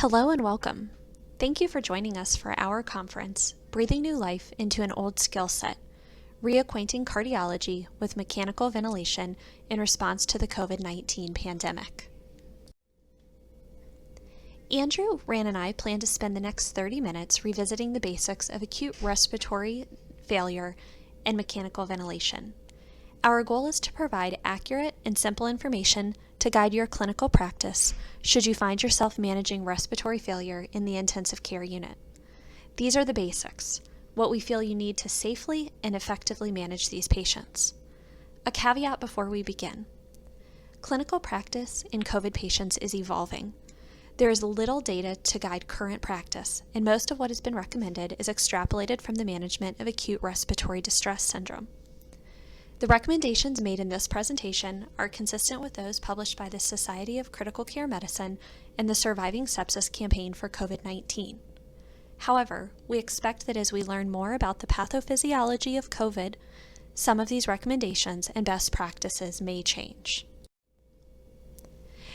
Hello and welcome. Thank you for joining us for our conference, Breathing New Life into an Old Skill Set, Reacquainting Cardiology with Mechanical Ventilation in Response to the COVID-19 Pandemic. Andrew, Ran, and I plan to spend the next 30 minutes revisiting the basics of acute respiratory failure and mechanical ventilation. Our goal is to provide accurate and simple information to guide your clinical practice should you find yourself managing respiratory failure in the intensive care unit. These are the basics, what we feel you need to safely and effectively manage these patients. A caveat before we begin. Clinical practice in COVID patients is evolving. There is little data to guide current practice, and most of what has been recommended is extrapolated from the management of acute respiratory distress syndrome. The recommendations made in this presentation are consistent with those published by the Society of Critical Care Medicine and the Surviving Sepsis Campaign for COVID-19. However, we expect that as we learn more about the pathophysiology of COVID, some of these recommendations and best practices may change.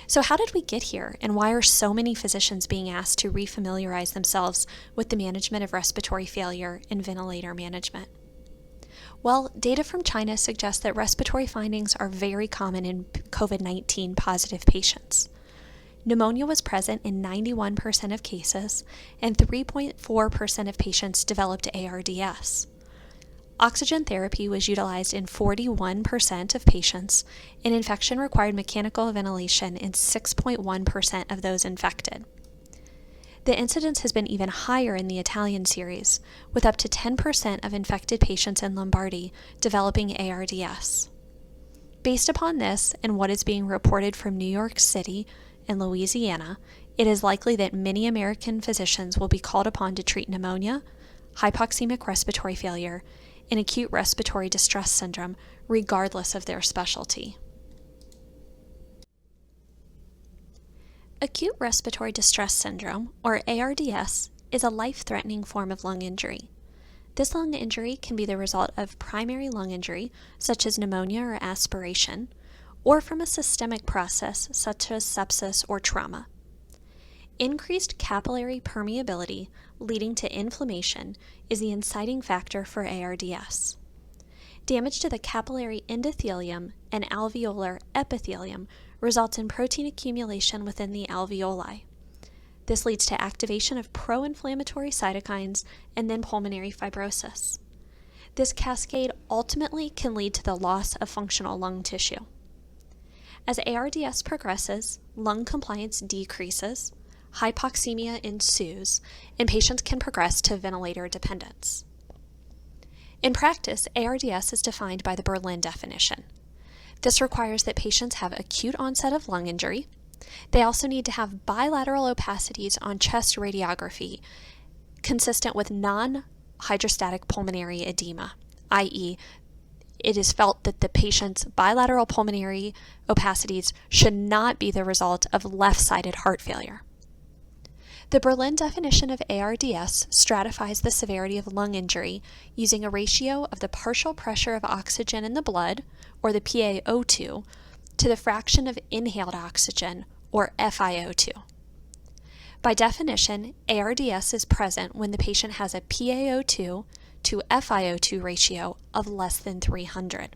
So how did we get here, and why are so many physicians being asked to refamiliarize themselves with the management of respiratory failure and ventilator management? Well, data from China suggests that respiratory findings are very common in COVID-19 positive patients. Pneumonia was present in 91% of cases, and 3.4% of patients developed ARDS. Oxygen therapy was utilized in 41% of patients, and infection required mechanical ventilation in 6.1% of those infected. The incidence has been even higher in the Italian series, with up to 10% of infected patients in Lombardy developing ARDS. Based upon this and what is being reported from New York City and Louisiana, it is likely that many American physicians will be called upon to treat pneumonia, hypoxemic respiratory failure, and acute respiratory distress syndrome, regardless of their specialty. Acute respiratory distress syndrome, or ARDS, is a life-threatening form of lung injury. This lung injury can be the result of primary lung injury, such as pneumonia or aspiration, or from a systemic process, such as sepsis or trauma. Increased capillary permeability leading to inflammation is the inciting factor for ARDS. Damage to the capillary endothelium and alveolar epithelium results in protein accumulation within the alveoli. This leads to activation of pro-inflammatory cytokines and then pulmonary fibrosis. This cascade ultimately can lead to the loss of functional lung tissue. As ARDS progresses, lung compliance decreases, hypoxemia ensues, and patients can progress to ventilator dependence. In practice, ARDS is defined by the Berlin definition. This requires that patients have acute onset of lung injury. They also need to have bilateral opacities on chest radiography consistent with non-hydrostatic pulmonary edema, i.e., it is felt that the patient's bilateral pulmonary opacities should not be the result of left-sided heart failure. The Berlin definition of ARDS stratifies the severity of lung injury using a ratio of the partial pressure of oxygen in the blood, or the PaO2, to the fraction of inhaled oxygen, or FiO2. By definition, ARDS is present when the patient has a PaO2 to FiO2 ratio of less than 300.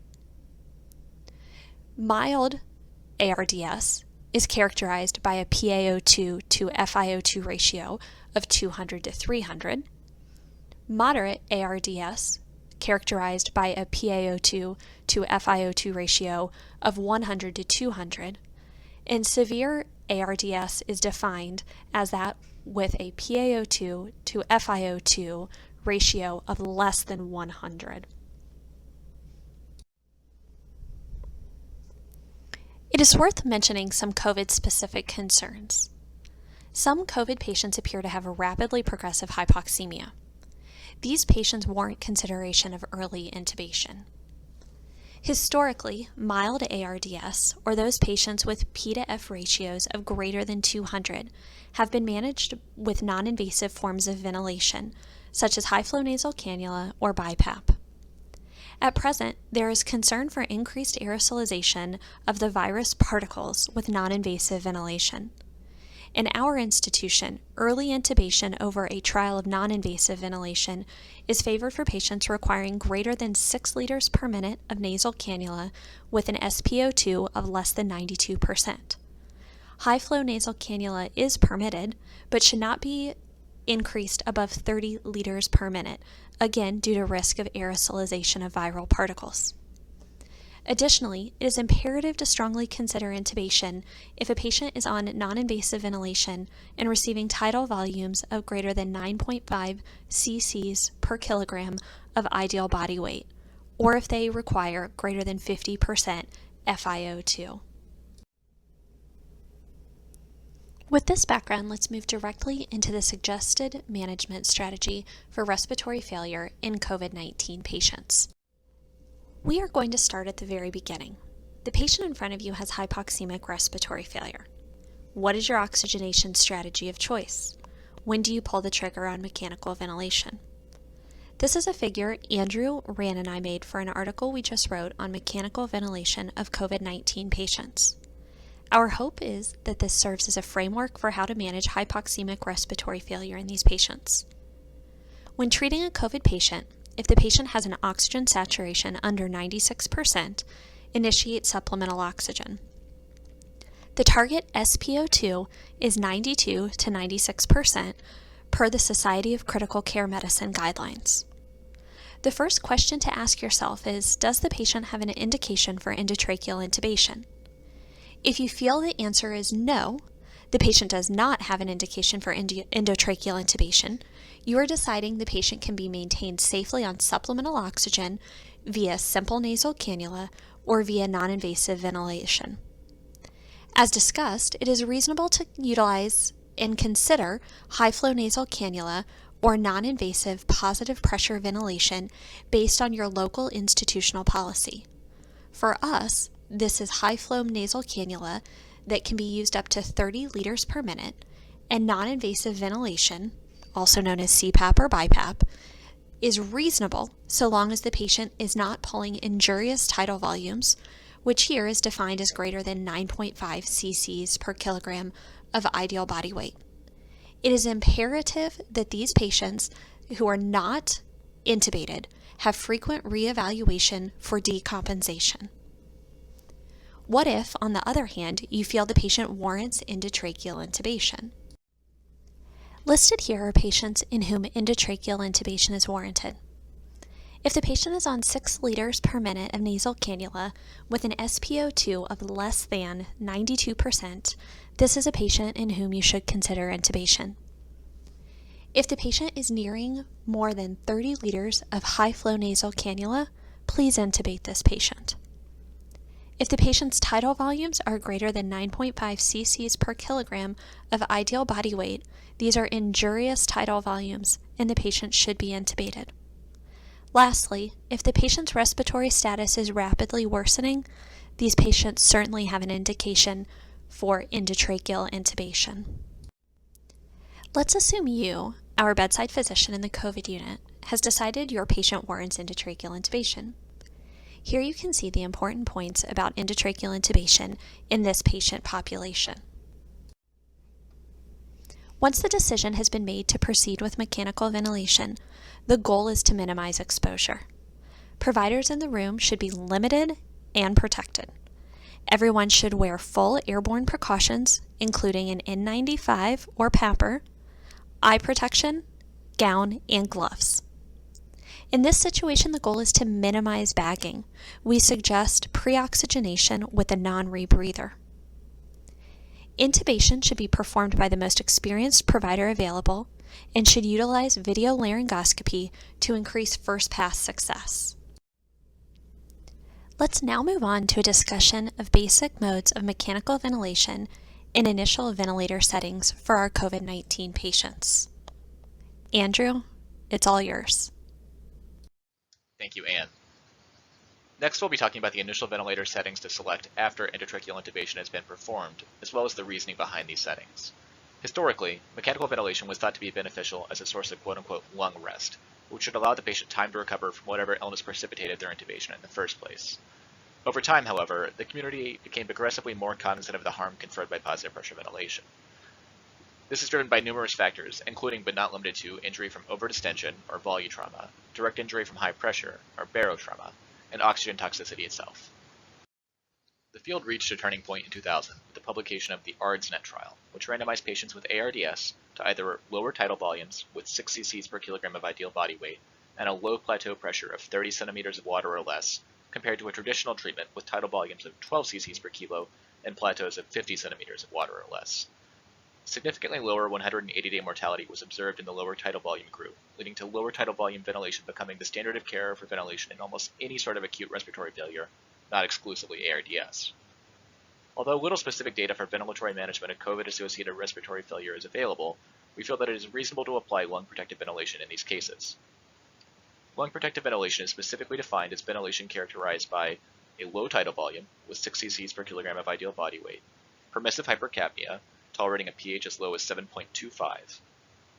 Mild ARDS is characterized by a PaO2 to FiO2 ratio of 200 to 300. Moderate ARDS, characterized by a PaO2 to FiO2 ratio of 100 to 200. And severe ARDS is defined as that with a PaO2 to FiO2 ratio of less than 100. It is worth mentioning some COVID-specific concerns. Some COVID patients appear to have a rapidly progressive hypoxemia. These patients warrant consideration of early intubation. Historically, mild ARDS, or those patients with P to F ratios of greater than 200, have been managed with non-invasive forms of ventilation, such as high-flow nasal cannula or BiPAP. At present, there is concern for increased aerosolization of the virus particles with non-invasive ventilation. In our institution, early intubation over a trial of non-invasive ventilation is favored for patients requiring greater than 6 liters per minute of nasal cannula with an SpO2 of less than 92%. High-flow nasal cannula is permitted, but should not be increased above 30 liters per minute, again due to risk of aerosolization of viral particles. Additionally, it is imperative to strongly consider intubation if a patient is on non-invasive ventilation and receiving tidal volumes of greater than 9.5 cc's per kilogram of ideal body weight, or if they require greater than 50% FiO2. With this background, let's move directly into the suggested management strategy for respiratory failure in COVID-19 patients. We are going to start at the very beginning. The patient in front of you has hypoxemic respiratory failure. What is your oxygenation strategy of choice? When do you pull the trigger on mechanical ventilation? This is a figure Andrew, Rand, and I made for an article we just wrote on mechanical ventilation of COVID-19 patients. Our hope is that this serves as a framework for how to manage hypoxemic respiratory failure in these patients. When treating a COVID patient, if the patient has an oxygen saturation under 96%, initiate supplemental oxygen. The target SpO2 is 92 to 96% per the Society of Critical Care Medicine guidelines. The first question to ask yourself is, does the patient have an indication for endotracheal intubation? If you feel the answer is no, the patient does not have an indication for endotracheal intubation, you are deciding the patient can be maintained safely on supplemental oxygen via simple nasal cannula or via non-invasive ventilation. As discussed, it is reasonable to utilize and consider high-flow nasal cannula or non-invasive positive pressure ventilation based on your local institutional policy. For us, this is high-flow nasal cannula that can be used up to 30 liters per minute, and non-invasive ventilation, also known as CPAP or BiPAP, is reasonable so long as the patient is not pulling injurious tidal volumes, which here is defined as greater than 9.5 cc's per kilogram of ideal body weight. It is imperative that these patients who are not intubated have frequent reevaluation for decompensation. What if, on the other hand, you feel the patient warrants endotracheal intubation? Listed here are patients in whom endotracheal intubation is warranted. If the patient is on 6 liters per minute of nasal cannula with an SpO2 of less than 92%, this is a patient in whom you should consider intubation. If the patient is nearing more than 30 liters of high-flow nasal cannula, please intubate this patient. If the patient's tidal volumes are greater than 9.5 cc's per kilogram of ideal body weight, these are injurious tidal volumes and the patient should be intubated. Lastly, if the patient's respiratory status is rapidly worsening, these patients certainly have an indication for endotracheal intubation. Let's assume you, our bedside physician in the COVID unit, has decided your patient warrants endotracheal intubation. Here you can see the important points about endotracheal intubation in this patient population. Once the decision has been made to proceed with mechanical ventilation, the goal is to minimize exposure. Providers in the room should be limited and protected. Everyone should wear full airborne precautions, including an N95 or PAPR, eye protection, gown, and gloves. In this situation, the goal is to minimize bagging. We suggest pre-oxygenation with a non-rebreather. Intubation should be performed by the most experienced provider available and should utilize video laryngoscopy to increase first-pass success. Let's now move on to a discussion of basic modes of mechanical ventilation in initial ventilator settings for our COVID-19 patients. Andrew, it's all yours. Thank you, Anne. Next, we'll be talking about the initial ventilator settings to select after endotracheal intubation has been performed, as well as the reasoning behind these settings. Historically, mechanical ventilation was thought to be beneficial as a source of quote-unquote lung rest, which should allow the patient time to recover from whatever illness precipitated their intubation in the first place. Over time, however, the community became progressively more cognizant of the harm conferred by positive pressure ventilation. This is driven by numerous factors, including but not limited to injury from overdistension or volutrauma, direct injury from high pressure or barotrauma, and oxygen toxicity itself. The field reached a turning point in 2000 with the publication of the ARDS-NET trial, which randomized patients with ARDS to either lower tidal volumes with 6 cc's per kilogram of ideal body weight and a low plateau pressure of 30 centimeters of water or less, compared to a traditional treatment with tidal volumes of 12 cc's per kilo and plateaus of 50 centimeters of water or less. Significantly lower 180-day mortality was observed in the lower tidal volume group, leading to lower tidal volume ventilation becoming the standard of care for ventilation in almost any sort of acute respiratory failure, not exclusively ARDS. Although little specific data for ventilatory management of COVID-associated respiratory failure is available, we feel that it is reasonable to apply lung protective ventilation in these cases. Lung protective ventilation is specifically defined as ventilation characterized by a low tidal volume with 6 cc's per kilogram of ideal body weight, permissive hypercapnia, tolerating a pH as low as 7.25,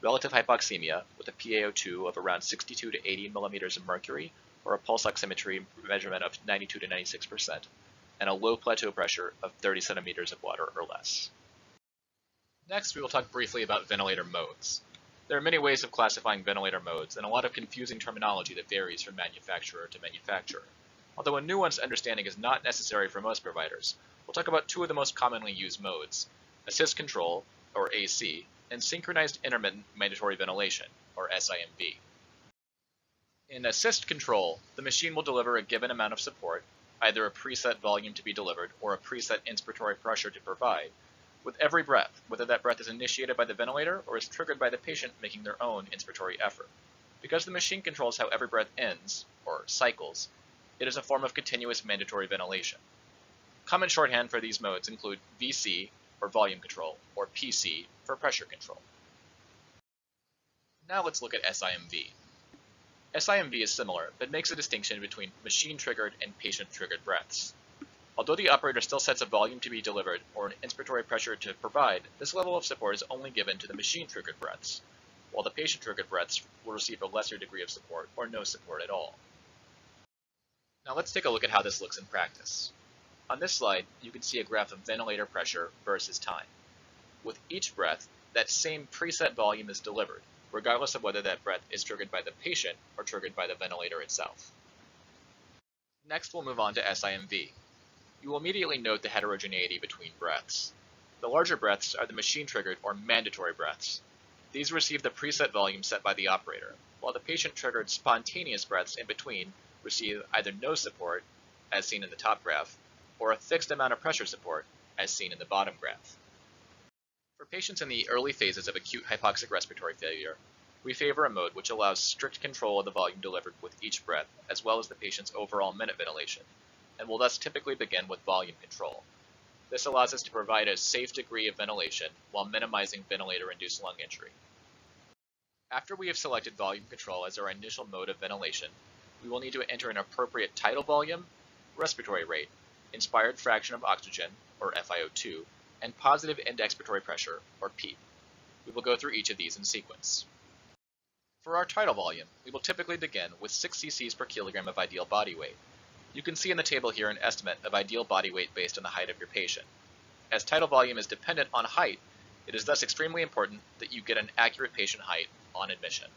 relative hypoxemia with a PaO2 of around 62 to 80 millimeters of mercury or a pulse oximetry measurement of 92 to 96%, and a low plateau pressure of 30 centimeters of water or less. Next, we will talk briefly about ventilator modes. There are many ways of classifying ventilator modes and a lot of confusing terminology that varies from manufacturer to manufacturer. Although a nuanced understanding is not necessary for most providers, we'll talk about two of the most commonly used modes: assist control, or AC, and synchronized intermittent mandatory ventilation, or SIMV. In assist control, the machine will deliver a given amount of support, either a preset volume to be delivered or a preset inspiratory pressure to provide, with every breath, whether that breath is initiated by the ventilator or is triggered by the patient making their own inspiratory effort. Because the machine controls how every breath ends, or cycles, it is a form of continuous mandatory ventilation. Common shorthand for these modes include VC, or volume control, or PC, for pressure control. Now let's look at SIMV. SIMV is similar, but makes a distinction between machine-triggered and patient-triggered breaths. Although the operator still sets a volume to be delivered or an inspiratory pressure to provide, this level of support is only given to the machine-triggered breaths, while the patient-triggered breaths will receive a lesser degree of support or no support at all. Now let's take a look at how this looks in practice. On this slide, you can see a graph of ventilator pressure versus time. With each breath, that same preset volume is delivered, regardless of whether that breath is triggered by the patient or triggered by the ventilator itself. Next, we'll move on to SIMV. You will immediately note the heterogeneity between breaths. The larger breaths are the machine-triggered or mandatory breaths. These receive the preset volume set by the operator, while the patient-triggered spontaneous breaths in between receive either no support, as seen in the top graph, or a fixed amount of pressure support, as seen in the bottom graph. For patients in the early phases of acute hypoxic respiratory failure, we favor a mode which allows strict control of the volume delivered with each breath, as well as the patient's overall minute ventilation, and will thus typically begin with volume control. This allows us to provide a safe degree of ventilation while minimizing ventilator-induced lung injury. After we have selected volume control as our initial mode of ventilation, we will need to enter an appropriate tidal volume, respiratory rate, inspired fraction of oxygen, or FiO2, and positive end expiratory pressure, or PEEP. We will go through each of these in sequence. For our tidal volume, we will typically begin with 6 cc's per kilogram of ideal body weight. You can see in the table here an estimate of ideal body weight based on the height of your patient. As tidal volume is dependent on height, it is thus extremely important that you get an accurate patient height on admission.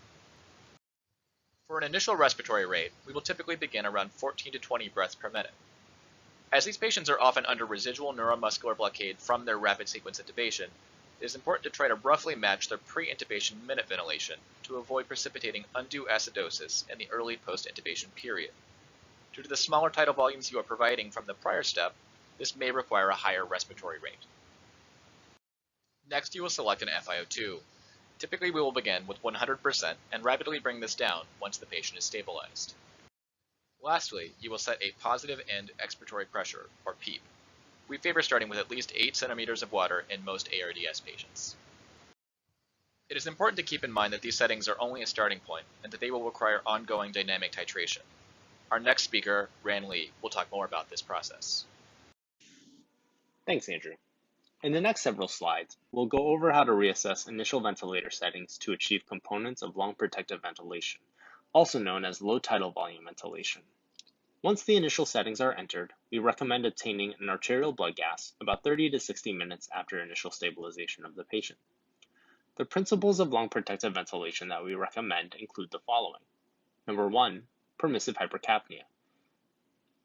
For an initial respiratory rate, we will typically begin around 14 to 20 breaths per minute. As these patients are often under residual neuromuscular blockade from their rapid sequence intubation, it is important to try to roughly match their pre-intubation minute ventilation to avoid precipitating undue acidosis in the early post-intubation period. Due to the smaller tidal volumes you are providing from the prior step, this may require a higher respiratory rate. Next, you will select an FiO2. Typically, we will begin with 100% and rapidly bring this down once the patient is stabilized. Lastly, you will set a positive end expiratory pressure, or PEEP. We favor starting with at least 8 centimeters of water in most ARDS patients. It is important to keep in mind that these settings are only a starting point and that they will require ongoing dynamic titration. Our next speaker, Ran Lee, will talk more about this process. Thanks, Andrew. In the next several slides, we'll go over how to reassess initial ventilator settings to achieve components of lung protective ventilation, also known as low tidal volume ventilation. Once the initial settings are entered, we recommend obtaining an arterial blood gas about 30 to 60 minutes after initial stabilization of the patient. The principles of lung protective ventilation that we recommend include the following. Number 1, permissive hypercapnia.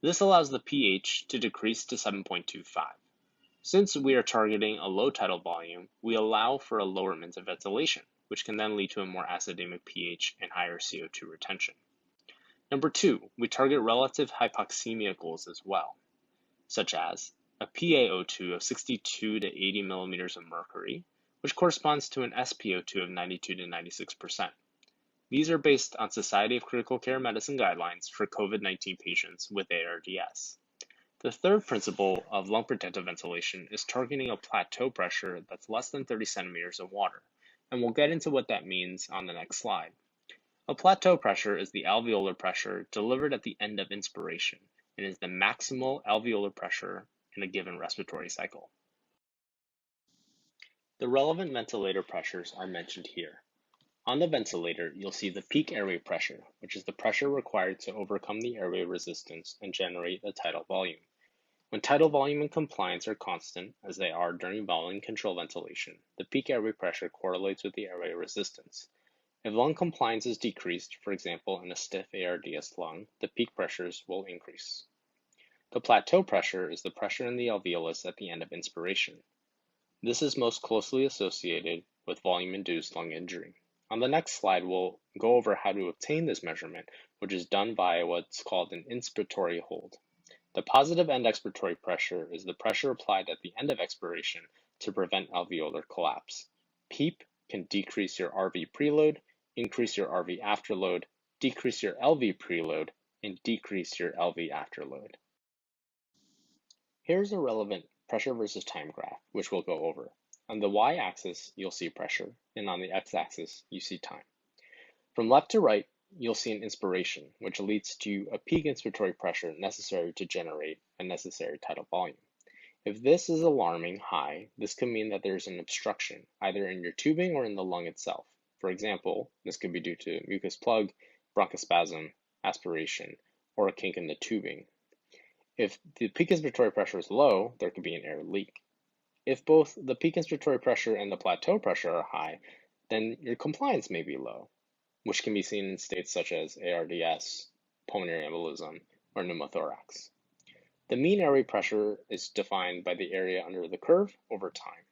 This allows the pH to decrease to 7.25. Since we are targeting a low tidal volume, we allow for a lowerment of ventilation, which can then lead to a more acidemic pH and higher CO2 retention. Number 2, we target relative hypoxemia goals as well, such as a PaO2 of 62 to 80 millimeters of mercury, which corresponds to an SpO2 of 92 to 96%. These are based on Society of Critical Care Medicine guidelines for COVID-19 patients with ARDS. The third principle of lung protective ventilation is targeting a plateau pressure that's less than 30 centimeters of water, and we'll get into what that means on the next slide. A plateau pressure is the alveolar pressure delivered at the end of inspiration and is the maximal alveolar pressure in a given respiratory cycle. The relevant ventilator pressures are mentioned here. On the ventilator, you'll see the peak airway pressure, which is the pressure required to overcome the airway resistance and generate a tidal volume. When tidal volume and compliance are constant, as they are during volume control ventilation, the peak airway pressure correlates with the airway resistance. If lung compliance is decreased, for example in a stiff ARDS lung, the peak pressures will increase. The plateau pressure is the pressure in the alveolus at the end of inspiration. This is most closely associated with volume-induced lung injury. On the next slide, we'll go over how to obtain this measurement, which is done via what's called an inspiratory hold. The positive end expiratory pressure is the pressure applied at the end of expiration to prevent alveolar collapse. PEEP can decrease your RV preload, increase your RV afterload, decrease your LV preload, and decrease your LV afterload. Here's a relevant pressure versus time graph, which we'll go over. On the y-axis, you'll see pressure, and on the x-axis, you see time. From left to right, you'll see an inspiration, which leads to a peak inspiratory pressure necessary to generate a necessary tidal volume. If this is alarming high, this could mean that there's an obstruction, either in your tubing or in the lung itself. For example, this could be due to mucus plug, bronchospasm, aspiration, or a kink in the tubing. If the peak inspiratory pressure is low, there could be an air leak. If both the peak inspiratory pressure and the plateau pressure are high, then your compliance may be low, which can be seen in states such as ARDS, pulmonary embolism, or pneumothorax. The mean airway pressure is defined by the area under the curve over time.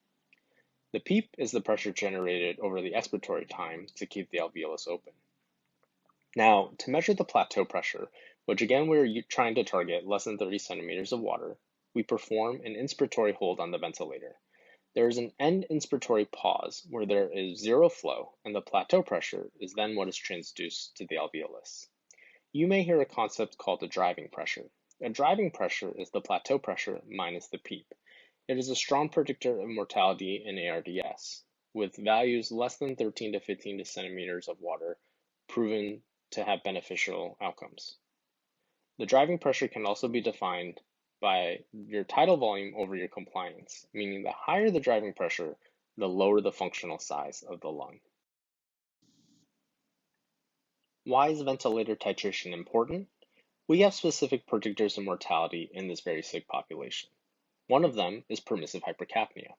The PEEP is the pressure generated over the expiratory time to keep the alveolus open. Now, to measure the plateau pressure, which again we're trying to target less than 30 centimeters of water, we perform an inspiratory hold on the ventilator. There is an end inspiratory pause where there is zero flow, and the plateau pressure is then what is transduced to the alveolus. You may hear a concept called a driving pressure. A driving pressure is the plateau pressure minus the PEEP. It is a strong predictor of mortality in ARDS, with values less than 13 to 15 centimeters of water proven to have beneficial outcomes. The driving pressure can also be defined by your tidal volume over your compliance, meaning the higher the driving pressure, the lower the functional size of the lung. Why is ventilator titration important? We have specific predictors of mortality in this very sick population. One of them is permissive hypercapnia.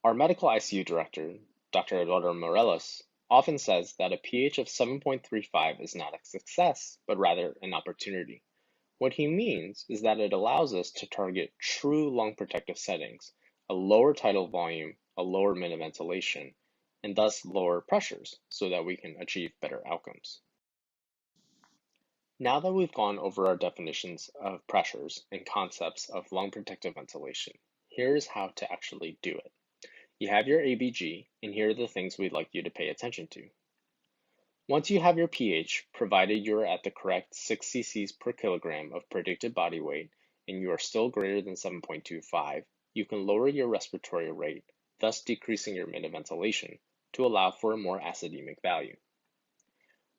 Our medical ICU director, Dr. Eduardo Morelos, often says that a pH of 7.35 is not a success, but rather an opportunity. What he means is that it allows us to target true lung protective settings, a lower tidal volume, a lower minute ventilation, and thus lower pressures so that we can achieve better outcomes. Now that we've gone over our definitions of pressures and concepts of lung protective ventilation, here's how to actually do it. You have your ABG, and here are the things we'd like you to pay attention to. Once you have your pH, provided you're at the correct 6 cc's per kilogram of predicted body weight and you are still greater than 7.25, you can lower your respiratory rate, thus decreasing your minute ventilation to allow for a more acidemic value.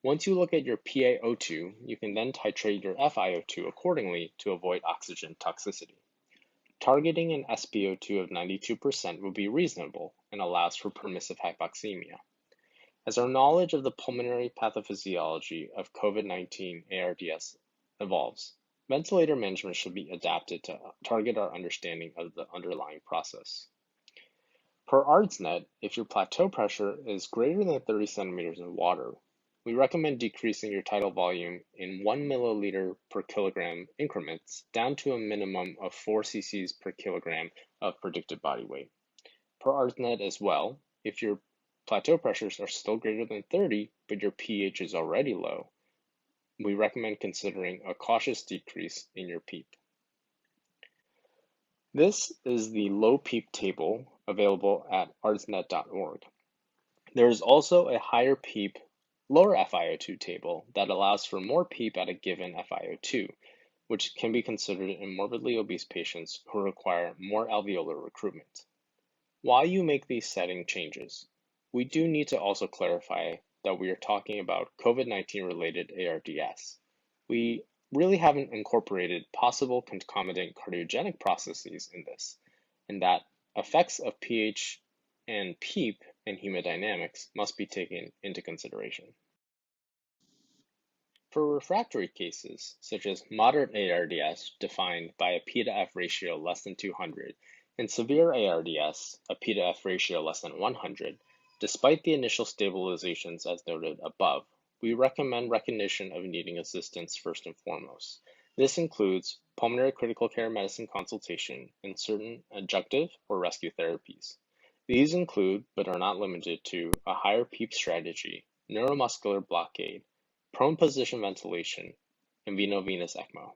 Once you look at your PaO2, you can then titrate your FiO2 accordingly to avoid oxygen toxicity. Targeting an SpO2 of 92% would be reasonable and allows for permissive hypoxemia. As our knowledge of the pulmonary pathophysiology of COVID-19 ARDS evolves, ventilator management should be adapted to target our understanding of the underlying process. Per ARDSnet, if your plateau pressure is greater than 30 centimeters of water, we recommend decreasing your tidal volume in 1 milliliter per kilogram increments down to a minimum of 4 cc's per kilogram of predicted body weight. Per ARDSnet as well, if your plateau pressures are still greater than 30, but your pH is already low, we recommend considering a cautious decrease in your PEEP. This is the low PEEP table available at ardsnet.org. There is also a higher PEEP, lower FiO2 table that allows for more PEEP at a given FiO2, which can be considered in morbidly obese patients who require more alveolar recruitment. While you make these setting changes, we do need to also clarify that we are talking about COVID-19 related ARDS. We really haven't incorporated possible concomitant cardiogenic processes in this, and that effects of pH and PEEP and hemodynamics must be taken into consideration. For refractory cases, such as moderate ARDS defined by a P to F ratio less than 200, and severe ARDS, a P to F ratio less than 100, despite the initial stabilizations as noted above, we recommend recognition of needing assistance first and foremost. This includes pulmonary critical care medicine consultation and certain adjunctive or rescue therapies. These include, but are not limited to, a higher PEEP strategy, neuromuscular blockade, prone position ventilation, and veno-venous ECMO.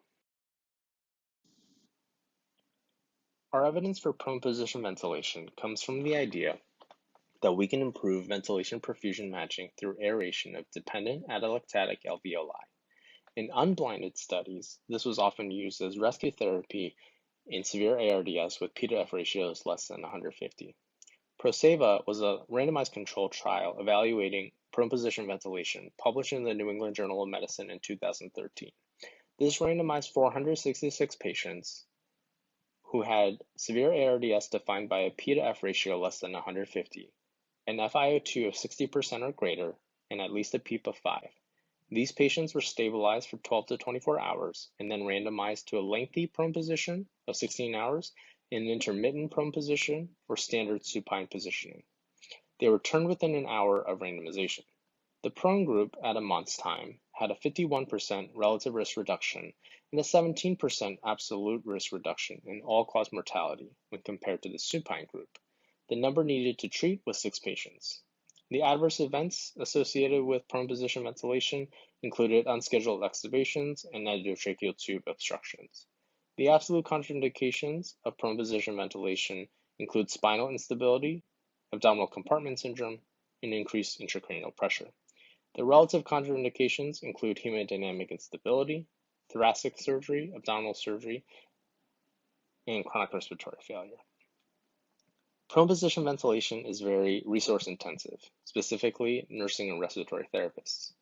Our evidence for prone position ventilation comes from the idea that we can improve ventilation perfusion matching through aeration of dependent atelectatic alveoli. In unblinded studies, this was often used as rescue therapy in severe ARDS with P to F ratios less than 150. PROSEVA was a randomized controlled trial evaluating prone position ventilation published in the New England Journal of Medicine in 2013. This randomized 466 patients who had severe ARDS defined by a P to F ratio less than 150, an FiO2 of 60% or greater, and at least a PEEP of 5. These patients were stabilized for 12 to 24 hours and then randomized to a lengthy prone position of 16 hours and an intermittent prone position or standard supine positioning. They were turned within an hour of randomization. The prone group at a month's time had a 51% relative risk reduction and a 17% absolute risk reduction in all-cause mortality when compared to the supine group. The number needed to treat was 6 patients. The adverse events associated with prone position ventilation included unscheduled extubations and endotracheal tube obstructions. The absolute contraindications of prone position ventilation include spinal instability, abdominal compartment syndrome, and increased intracranial pressure. The relative contraindications include hemodynamic instability, thoracic surgery, abdominal surgery, and chronic respiratory failure. Prone position ventilation is very resource intensive, specifically nursing and respiratory therapists.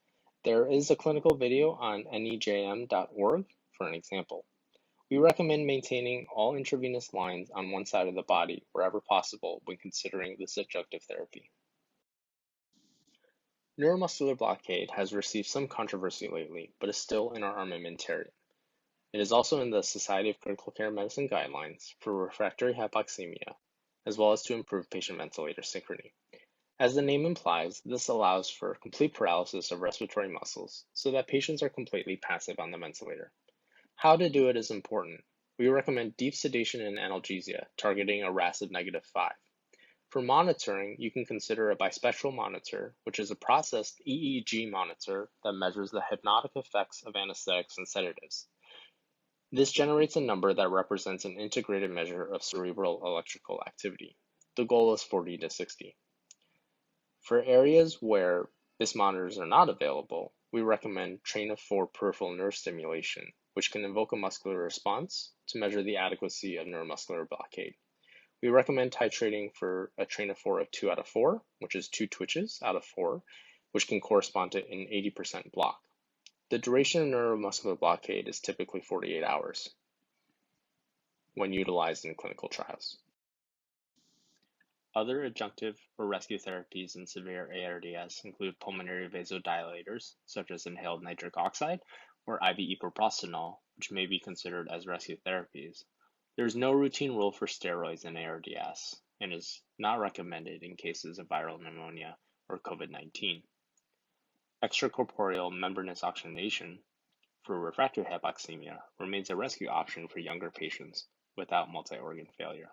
There is a clinical video on nejm.org for an example. We recommend maintaining all intravenous lines on one side of the body wherever possible when considering this adjunctive therapy. Neuromuscular blockade has received some controversy lately, but is still in our armamentarium. It is also in the Society of Critical Care Medicine guidelines for refractory hypoxemia, as well as to improve patient ventilator synchrony. As the name implies, this allows for complete paralysis of respiratory muscles so that patients are completely passive on the ventilator. How to do it is important. We recommend deep sedation and analgesia, targeting a RASS of -5. For monitoring, you can consider a bispectral monitor, which is a processed EEG monitor that measures the hypnotic effects of anesthetics and sedatives. This generates a number that represents an integrated measure of cerebral electrical activity. The goal is 40 to 60. For areas where BIS monitors are not available, we recommend train of 4 peripheral nerve stimulation, which can invoke a muscular response to measure the adequacy of neuromuscular blockade. We recommend titrating for a train of 4 of 2 out of 4, which is 2 twitches out of 4, which can correspond to an 80% block. The duration of neuromuscular blockade is typically 48 hours when utilized in clinical trials. Other adjunctive or rescue therapies in severe ARDS include pulmonary vasodilators, such as inhaled nitric oxide or IV epoprostenol, which may be considered as rescue therapies. There is no routine rule for steroids in ARDS. and is not recommended in cases of viral pneumonia or COVID-19. Extracorporeal membranous oxygenation for refractory hypoxemia remains a rescue option for younger patients without multi-organ failure.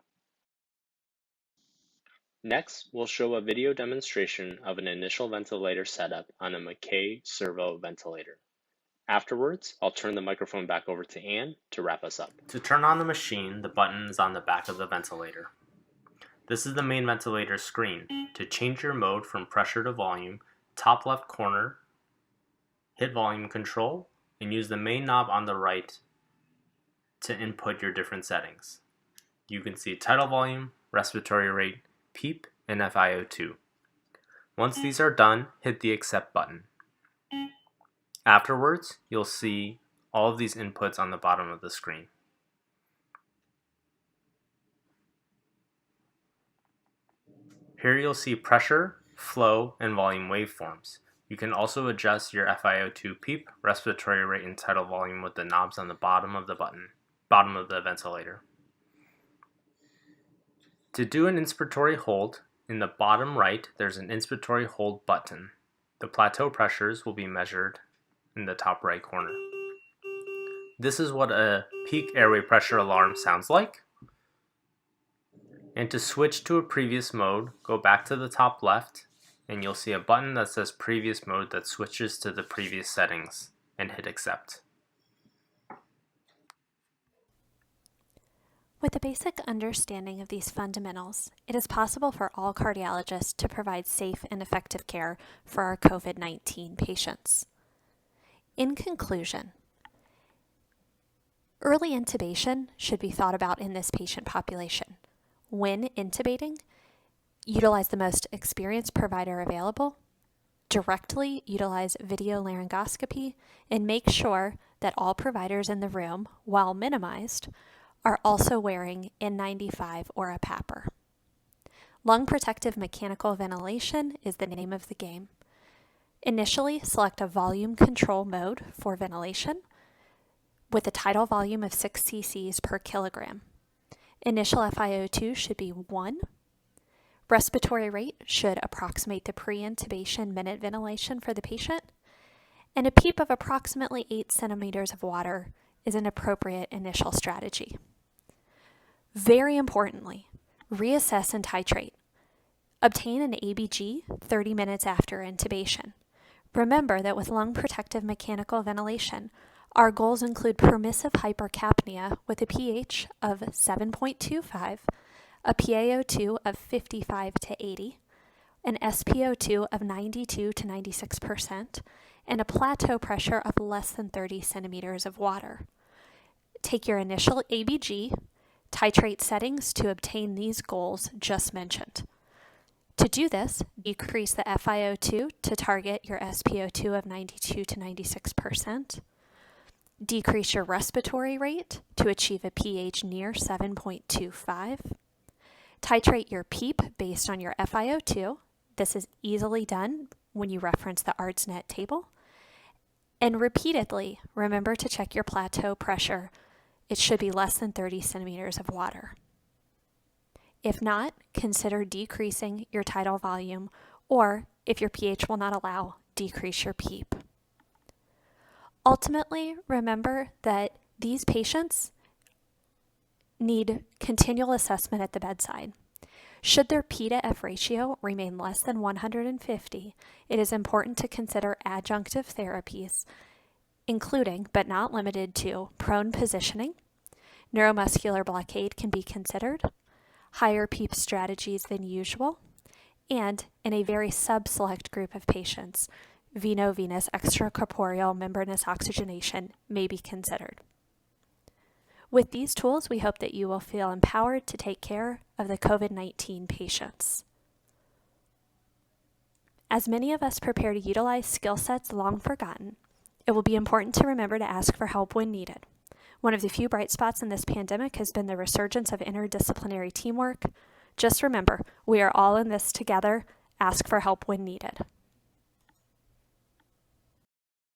Next, we'll show a video demonstration of an initial ventilator setup on a Mackay servo ventilator. Afterwards, I'll turn the microphone back over to Anne to wrap us up. To turn on the machine, the button is on the back of the ventilator. This is the main ventilator screen. To change your mode from pressure to volume, top left corner, hit volume control, and use the main knob on the right to input your different settings. You can see tidal volume, respiratory rate, PEEP, and FiO2. Once these are done, hit the accept button. Afterwards, you'll see all of these inputs on the bottom of the screen. Here you'll see pressure, flow, and volume waveforms. You can also adjust your FiO2 PEEP, respiratory rate, and tidal volume with the knobs on the bottom of the ventilator. To do an inspiratory hold, in the bottom right, there's an inspiratory hold button. The plateau pressures will be measured in the top right corner. This is what a peak airway pressure alarm sounds like. And to switch to a previous mode, go back to the top left, and you'll see a button that says previous mode that switches to the previous settings, and hit accept. With a basic understanding of these fundamentals, it is possible for all cardiologists to provide safe and effective care for our COVID-19 patients. In conclusion, early intubation should be thought about in this patient population. When intubating, utilize the most experienced provider available, directly utilize video laryngoscopy, and make sure that all providers in the room, while minimized, are also wearing N95 or a PAPR. Lung protective mechanical ventilation is the name of the game. Initially, select a volume control mode for ventilation with a tidal volume of 6 cc's per kilogram. Initial FiO2 should be 1. Respiratory rate should approximate the pre-intubation minute ventilation for the patient, and a PEEP of approximately 8 centimeters of water is an appropriate initial strategy. Very importantly, reassess and titrate. Obtain an ABG 30 minutes after intubation. Remember that with lung protective mechanical ventilation, our goals include permissive hypercapnia with a pH of 7.25, a PaO2 of 55 to 80, an SpO2 of 92 to 96%, and a plateau pressure of less than 30 centimeters of water. Take your initial ABG, titrate settings to obtain these goals just mentioned. To do this, decrease the FiO2 to target your SpO2 of 92 to 96%. Decrease your respiratory rate to achieve a pH near 7.25. Titrate your PEEP based on your FiO2. This is easily done when you reference the ARDS-net table. And repeatedly, remember to check your plateau pressure. It should be less than 30 centimeters of water. If not, consider decreasing your tidal volume, or if your pH will not allow, decrease your PEEP. Ultimately, remember that these patients need continual assessment at the bedside. Should their P to F ratio remain less than 150, it is important to consider adjunctive therapies, including, but not limited to, prone positioning. Neuromuscular blockade can be considered, higher PEEP strategies than usual, and in a very sub-select group of patients, veno-venous extracorporeal membranous oxygenation may be considered. With these tools, we hope that you will feel empowered to take care of the COVID-19 patients. As many of us prepare to utilize skill sets long forgotten, it will be important to remember to ask for help when needed. One of the few bright spots in this pandemic has been the resurgence of interdisciplinary teamwork. Just remember, we are all in this together. Ask for help when needed.